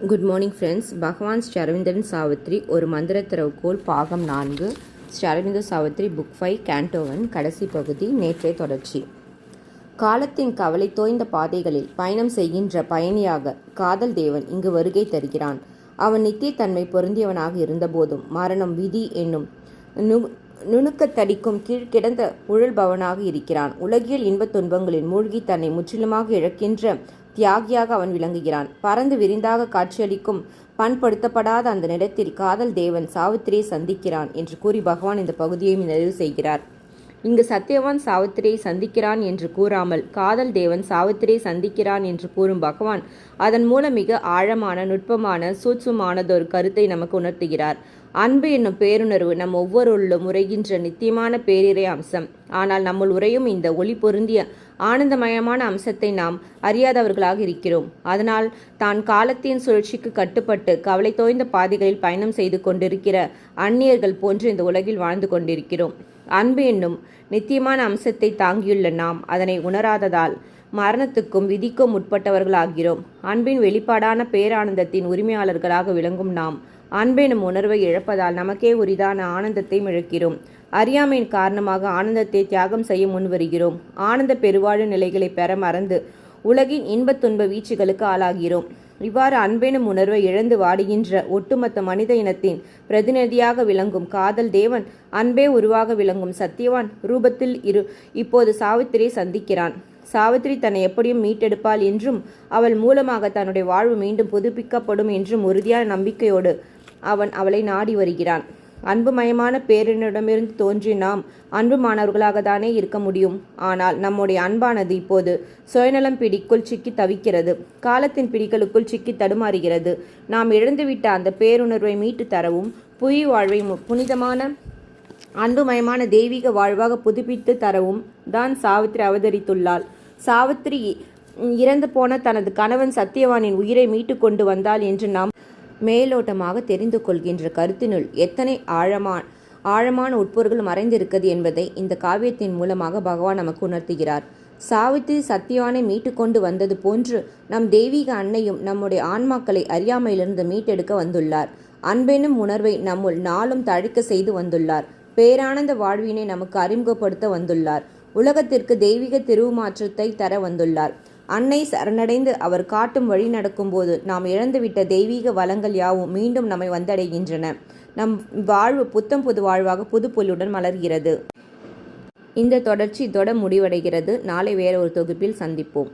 Good morning friends. பகவான் ஸ்ரீ அரவிந்தன் சாவித்ரி ஒரு மந்திர திறவுகோல் பாகம் 4 ஸ்ரீ அரவிந்த சாவித்ரி புக் 5 கேண்டோ 1 கடைசி பகுதி நேற்றைய தொடர்ச்சி. காலத்தின் கவலை தோய்ந்த பாதைகளில் பயணம் செய்கின்ற பயணியாக காதல் தேவன் இங்கு வருகை தருகிறான். அவன் நித்தியத்தன்மை பொருந்தியவனாக இருந்தபோதும் மரணம் விதி என்னும் நுணுக்கத்தடிக்கும் கீழ் கிடந்த உழல்பவனாக இருக்கிறான். உலகியல் இன்பத் துன்பங்களில் மூழ்கி தன்னை முற்றிலுமாக இழக்கின்ற தியாகியாக அவன் விளங்குகிறான். பறந்து விரிந்தாக காட்சியளிக்கும் பண்படுத்தப்படாத அந்த நிலத்தில் காதல் தேவன் சாவித்திரியை சந்திக்கிறான் என்று கூறி பகவான் இந்த பகுதியை நிறைவு செய்கிறார். இங்கு சத்யவான் சாவித்திரியை சந்திக்கிறான் என்று கூறாமல் காதல் தேவன் சாவித்திரியை சந்திக்கிறான் என்று கூறும் பகவான் அதன் மூலம் மிக ஆழமான நுட்பமான சூட்சுமானதொரு கருத்தை நமக்கு உணர்த்துகிறார். அன்பு என்னும் பேருணர்வு நம் ஒவ்வொருள்ளும் உரைகின்ற நித்தியமான பேரிரை அம்சம். ஆனால் நம்முள் உரையும் இந்த ஒளி பொருந்திய ஆனந்தமயமான அம்சத்தை நாம் அறியாதவர்களாக இருக்கிறோம். அதனால் தான் காலத்தின் சுழற்சிக்கு கட்டுப்பட்டு கவலை தோய்ந்த பாதைகளில் பயணம் செய்து கொண்டிருக்கிற அந்நியர்கள் போன்று இந்த உலகில் வாழ்ந்து கொண்டிருக்கிறோம். அன்பு என்னும் நித்தியமான அம்சத்தை தாங்கியுள்ள நாம் அதனை உணராததால் மரணத்துக்கும் விதிக்கும் உட்பட்டவர்களாகிறோம். அன்பின் வெளிப்பாடான பேரானந்தத்தின் உரிமையாளர்களாக விளங்கும் நாம் அன்பெனும் உணர்வை இழப்பதால் நமக்கே உரிதான ஆனந்தத்தை இழக்கிறோம். அறியாமையின் காரணமாக ஆனந்தத்தை தியாகம் செய்ய முன்வருகிறோம். ஆனந்த பெருவாழ்வு நிலைகளை பெற மறந்து உலகின் இன்பத் துன்ப வீச்சுகளுக்கு ஆளாகிறோம். இவ்வாறு அன்பெனும் உணர்வை இழந்து வாடுகின்ற ஒட்டுமொத்த மனித இனத்தின் பிரதிநிதியாக விளங்கும் காதல் தேவன் அன்பே உருவாக விளங்கும் சத்யவான் ரூபத்தில் இப்போது சாவித்திரியை சந்திக்கிறான். சாவித்திரி தன்னை எப்படியும் மீட்டெடுப்பாள் என்றும் அவள் மூலமாக தன்னுடைய வாழ்வு மீண்டும் புதுப்பிக்கப்படும் என்றும் உறுதியான நம்பிக்கையோடு அவன் அவளை நாடி வருகிறான். அன்புமயமான பேரினிடமிருந்து தோன்றிய நாம் அன்புமானவர்களாக தானே இருக்க முடியும். ஆனால் நம்முடைய அன்பானது இப்போது சுயநலம் பிடிக்குள் சிக்கி தவிக்கிறது. காலத்தின் பிடிகளுக்குள் சிக்கி தடுமாறுகிறது. நாம் இழந்துவிட்ட அந்த பேருணர்வை மீட்டு தரவும் புவி வாழ்வை புனிதமான அன்புமயமான தெய்வீக வாழ்வாக புதுப்பித்து தரவும் தான் சாவித்திரி அவதரித்துள்ளாள். சாவித்திரி இறந்து போன தனது கணவன் சத்யவானின் உயிரை மீட்டு கொண்டு வந்தாள் என்று நாம் மேலோட்டமாக தெரிந்து கொள்கின்ற கருத்தினுள் எத்தனை ஆழமான உட்பொருள் மறைந்திருக்கிறது என்பதை இந்த காவியத்தின் மூலமாக பகவான் நமக்கு உணர்த்துகிறார். சாவித்திரி சத்யவானை மீட்டு கொண்டு வந்தது போன்று நம் தெய்வீக அன்னையும் நம்முடைய ஆன்மாக்களை அறியாமையிலிருந்து மீட்டெடுக்க வந்துள்ளார். அன்பெனும் உணர்வை நம்முள் நாளும் தழைக்க செய்து வந்துள்ளார். பேரானந்த வாழ்வினை நமக்கு அறிமுகப்படுத்த வந்துள்ளார். உலகத்திற்கு தெய்வீக திருவுமாற்றத்தை தர வந்துள்ளார். அன்னை சரணடைந்து அவர் காட்டும் வழி நடக்கும்போது நாம் இழந்துவிட்ட தெய்வீக வளங்கள் யாவும் மீண்டும் நம்மை வந்தடைகின்றன. நம் வாழ்வு புத்தம் புது வாழ்வாக புது பொலியுடன் மலர்கிறது. இந்த தொடர்ச்சி இதோட முடிவடைகிறது. நாளை வேற ஒரு தொகுப்பில் சந்திப்போம்.